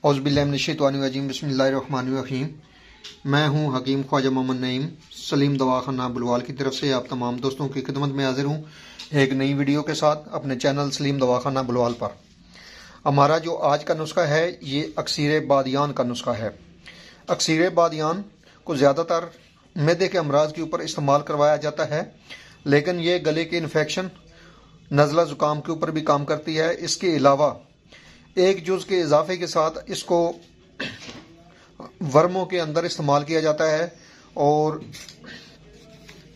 औज़ुबिल्लाहिमिनश्शैतानिर्रजीम बिस्मिल्लाहिर्रहमानिर्रहीम। मैं हूं हकीम ख्वाजा मोहम्मद नईम सलीम दवाखाना बुलवाल की तरफ से आप तमाम दोस्तों की खिदमत में हाजिर हूं एक नई वीडियो के साथ अपने चैनल सलीम दवाखाना बुलवाल पर। हमारा जो आज का नुस्खा है ये अक्सीर बादियान का नुस्खा है। अक्सीर बादियान को ज़्यादातर मैदे के अमराज के ऊपर इस्तेमाल करवाया जाता है, लेकिन ये गले के इन्फेक्शन, नज़ला ज़ुकाम के ऊपर भी काम करती है। इसके अलावा एक जुज़ के इजाफे के साथ इसको वर्मों के अंदर इस्तेमाल किया जाता है और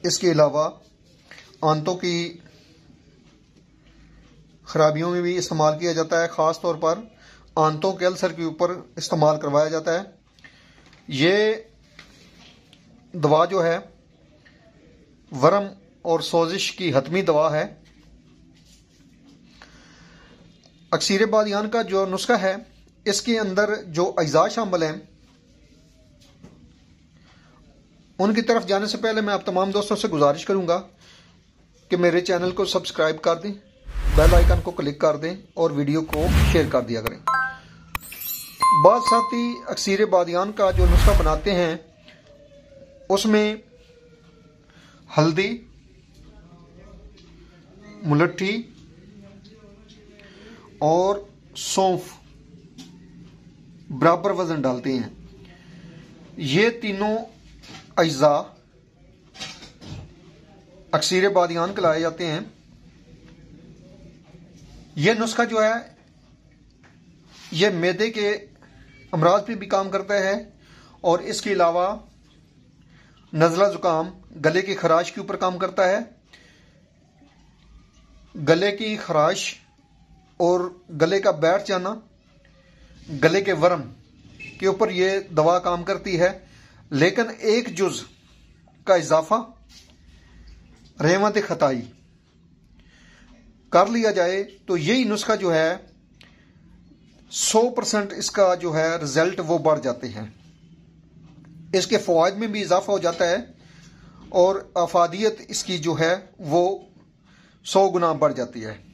इसके अलावा आंतों की खराबियों में भी इस्तेमाल किया जाता है। ख़ास तौर पर आंतों के अल्सर के ऊपर इस्तेमाल करवाया जाता है। ये दवा जो है वर्म और सोजिश की हतमी दवा है। अक्सीर बादियान का जो नुस्खा है इसके अंदर जो अज्जा शामिल हैं उनकी तरफ जाने से पहले मैं आप तमाम दोस्तों से गुजारिश करूंगा कि मेरे चैनल को सब्सक्राइब कर दें, बेल आइकन को क्लिक कर दें और वीडियो को शेयर कर दिया करें। बाद साथी अक्सीर बादियान का जो नुस्खा बनाते हैं उसमें हल्दी, मुलट्ठी और सौंफ बराबर वजन डालते हैं। ये तीनों अज्जा अक्सीर बादियान कहलाए जाते हैं। यह नुस्खा जो है यह मैदे के अमराज पे भी काम करता है और इसके अलावा नज़ला ज़ुकाम, गले की खराश के ऊपर काम करता है। गले की खराश और गले का बैठ जाना, गले के वर्म के ऊपर ये दवा काम करती है। लेकिन एक जुज़ का इजाफा रहमत खताई कर लिया जाए तो यही नुस्खा जो है 100% इसका जो है रिजल्ट वो बढ़ जाते हैं। इसके फ़वाइद में भी इजाफा हो जाता है और अफादियत इसकी जो है वो 100 गुना बढ़ जाती है।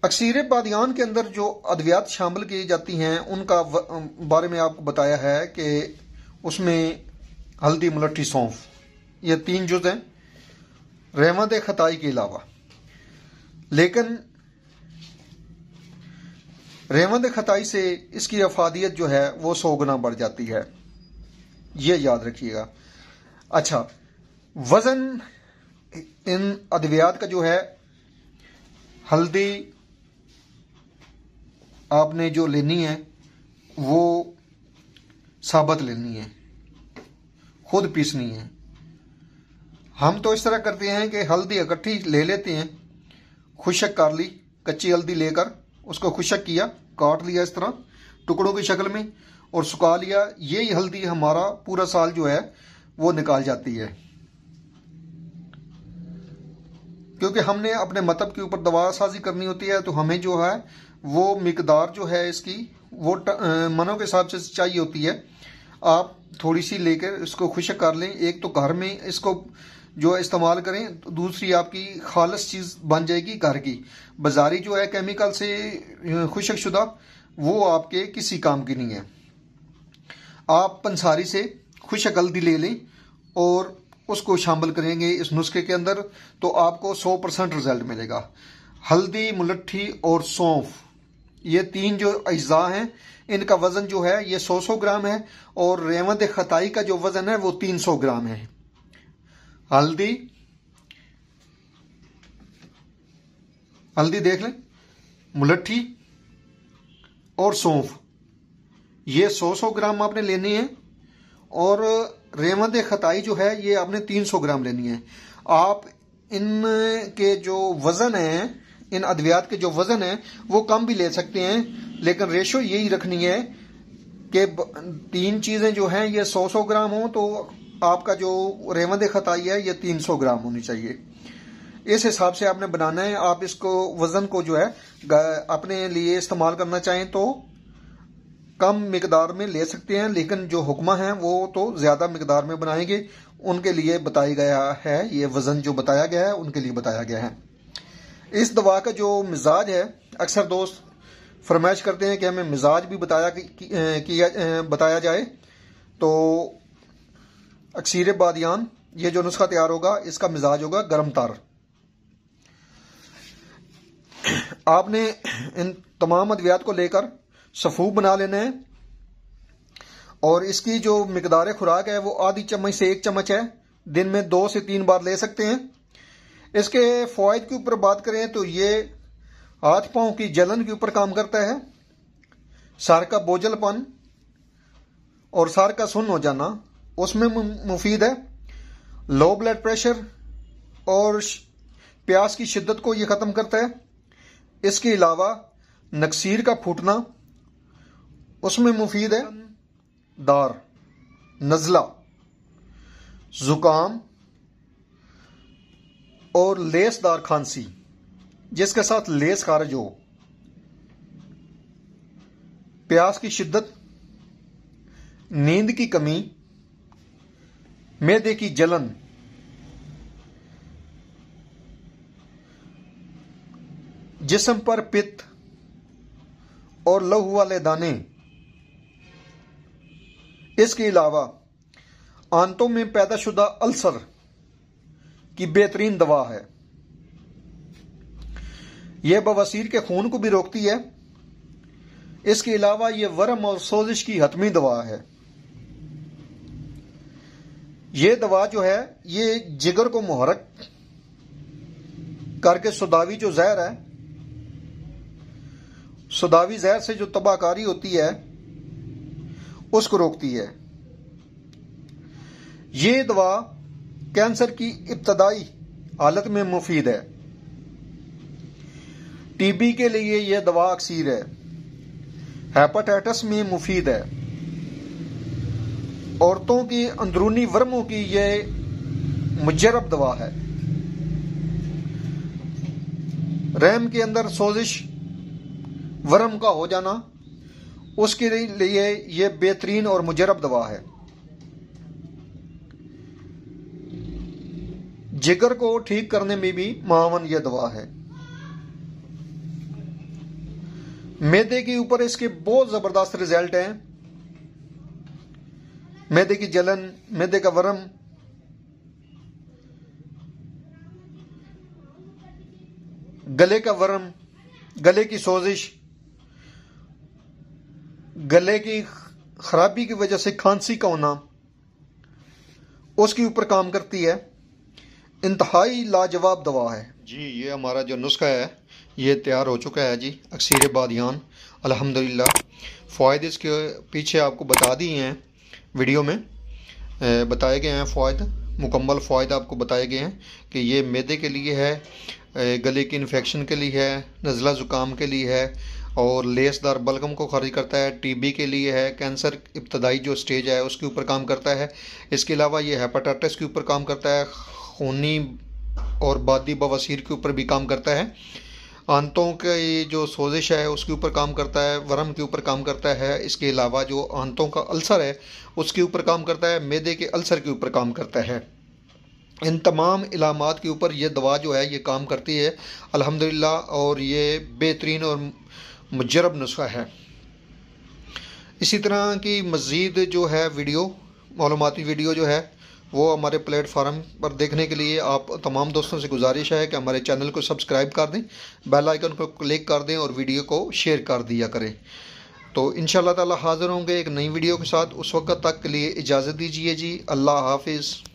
अक्सीर बादियान के अंदर जो अद्वियात शामिल की जाती हैं उनका बारे में आपको बताया है कि उसमें हल्दी, मुलट्ठी, सौंफ, ये 3 जुज़ हैं रहमत खताई के अलावा। लेकिन रहमत खताई से इसकी अफादियत जो है वो 100 गुना बढ़ जाती है, ये याद रखिएगा। अच्छा, वज़न इन अद्वियात का जो है, हल्दी आपने जो लेनी है वो साबत लेनी है, खुद पीसनी है। हम तो इस तरह करते हैं कि हल्दी इकट्ठी ले लेते हैं, खुशक कर ली, कच्ची हल्दी लेकर उसको खुशक किया, काट लिया इस तरह टुकड़ों की शक्ल में और सुखा लिया। यही हल्दी हमारा पूरा साल जो है वो निकाल जाती है। क्योंकि हमने अपने मतलब के ऊपर दवा साजी करनी होती है तो हमें जो है वो मिकदार जो है इसकी वो मनों के हिसाब से चाहिए होती है। आप थोड़ी सी लेकर इसको खुशक कर लें। एक तो घर में इसको जो इस्तेमाल करें, तो दूसरी आपकी खालिस चीज़ बन जाएगी घर की। बाजारी जो है केमिकल से खुशक शुदा वो आपके किसी काम की नहीं है। आप पंसारी से खुशक हल्दी ले लें और उसको शामिल करेंगे इस नुस्खे के अंदर तो आपको 100% रिजल्ट मिलेगा। हल्दी, मुलट्ठी और सौंफ, ये 3 जो अज्जा हैं इनका वजन जो है ये 100 ग्राम है और रहमत खताई का जो वजन है वो 300 ग्राम है। हल्दी देख लें, मुलट्ठी और सौंफ, ये 100 ग्राम आपने लेनी है और रहमत खताई जो है ये आपने 300 ग्राम लेनी है। आप इनके जो वजन है, इन अद्वियात के जो वजन है वो कम भी ले सकते हैं, लेकिन रेशो यही रखनी है कि 3 चीजें जो हैं ये 100 ग्राम हो तो आपका जो रहमत खताई है ये 300 ग्राम होनी चाहिए। इस हिसाब से आपने बनाना है। आप इसको वजन को जो है अपने लिए इस्तेमाल करना चाहें तो कम मिकदार में ले सकते हैं, लेकिन जो हुक्मा है वो तो ज्यादा मिकदार में बनाएंगे, उनके लिए बताया गया है। ये वजन जो बताया गया है उनके लिए बताया गया है। इस दवा का जो मिजाज है, अक्सर दोस्त फरमाइश करते हैं कि हमें मिजाज भी बताया जाए। तो अक्सीर बादियान, ये जो नुस्खा तैयार होगा इसका मिजाज होगा गर्म तार। आपने इन तमाम अद्वियात को लेकर सफ़ूफ बना लेना है और इसकी जो मिकदार खुराक है वो आधी चम्मच से 1 चम्मच है। दिन में 2 से 3 बार ले सकते हैं। इसके फ़वाइद के ऊपर बात करें तो ये हाथ पांव की जलन के ऊपर काम करता है, सर का बोझलपन और सर का सुन्न हो जाना उसमें मुफीद है, लो ब्लड प्रेशर और प्यास की शिद्दत को ये ख़त्म करता है। इसके अलावा नक्सीर का फूटना उसमें मुफीद है, दार, नज़ला, ज़ुकाम और लेसदार खांसी जिसके साथ लेस खारिज हो, प्यास की शिद्दत, नींद की कमी, मैदे की जलन, जिस्म पर पित्त और लहू वाले दाने। इसके अलावा आंतों में पैदाशुदा अल्सर की बेहतरीन दवा है। यह बवासीर के खून को भी रोकती है। इसके अलावा यह वर्म और सोजिश की हतमी दवा है। यह दवा जो है ये जिगर को मुहर्रक करके सुदावी जो जहर है, सुदावी जहर से जो तबाहकारी होती है उसको रोकती है। ये दवा कैंसर की इब्तदाई हालत में मुफीद है। टीबी के लिए यह दवा अक्सीर है। हेपेटाइटिस में मुफीद है। औरतों की अंदरूनी वर्मों की यह मुजर्रब दवा है। रहम के अंदर सोजिश, वर्म का हो जाना, उसके लिए यह बेहतरीन और मुजर्रब दवा है। जिगर को ठीक करने में भी मावन यह दवा है। मैदे के ऊपर इसके बहुत जबरदस्त रिजल्ट हैं। मैदे की जलन, मैदे का वर्म, गले का वर्म, गले की सोजिश, गले की खराबी की वजह से खांसी का होना, उसके ऊपर काम करती है। इंतहाई लाजवाब दवा है जी। ये हमारा जो नुस्खा है ये तैयार हो चुका है जी, अक्सीर बादियान, अल्हम्दुलिल्लाह। फ़वाइद इसके पीछे आपको बता दिए हैं, वीडियो में बताए गए हैं फ़वाइद, मुकम्मल फ़वाइद आपको बताए गए हैं कि ये मैदे के लिए है, गले की इन्फेक्शन के लिए है, नज़ला ज़ुकाम के लिए है और लेसदार बलगम को खारिज करता है, टीबी के लिए है, कैंसर इब्तदाई जो स्टेज है उसके ऊपर काम करता है। इसके अलावा ये हेपेटाइटिस के ऊपर काम करता है, खूनी और बादी बवासीर के ऊपर भी काम करता है, आंतों के जो सोजिश है उसके ऊपर काम करता है, वर्म के ऊपर काम करता है। इसके अलावा जो आंतों का अल्सर है उसके ऊपर काम करता है, मैदे के अल्सर के ऊपर काम करता है। इन तमाम इलामात के ऊपर ये दवा जो है ये काम करती है अल्हम्दुलिल्लाह, और ये बेहतरीन और मुजर्रब नुस्खा है। इसी तरह की मज़ीद जो है वीडियो, मालूमाती वीडियो जो है वो हमारे प्लेटफार्म पर देखने के लिए आप तमाम दोस्तों से गुजारिश है कि हमारे चैनल को सब्सक्राइब कर दें, बेल आइकन को क्लिक कर दें और वीडियो को शेयर कर दिया करें। तो इंशाअल्लाह ताला हाज़िर होंगे एक नई वीडियो के साथ। उस वक्त तक के लिए इजाज़त दीजिए जी। अल्लाह हाफिज़।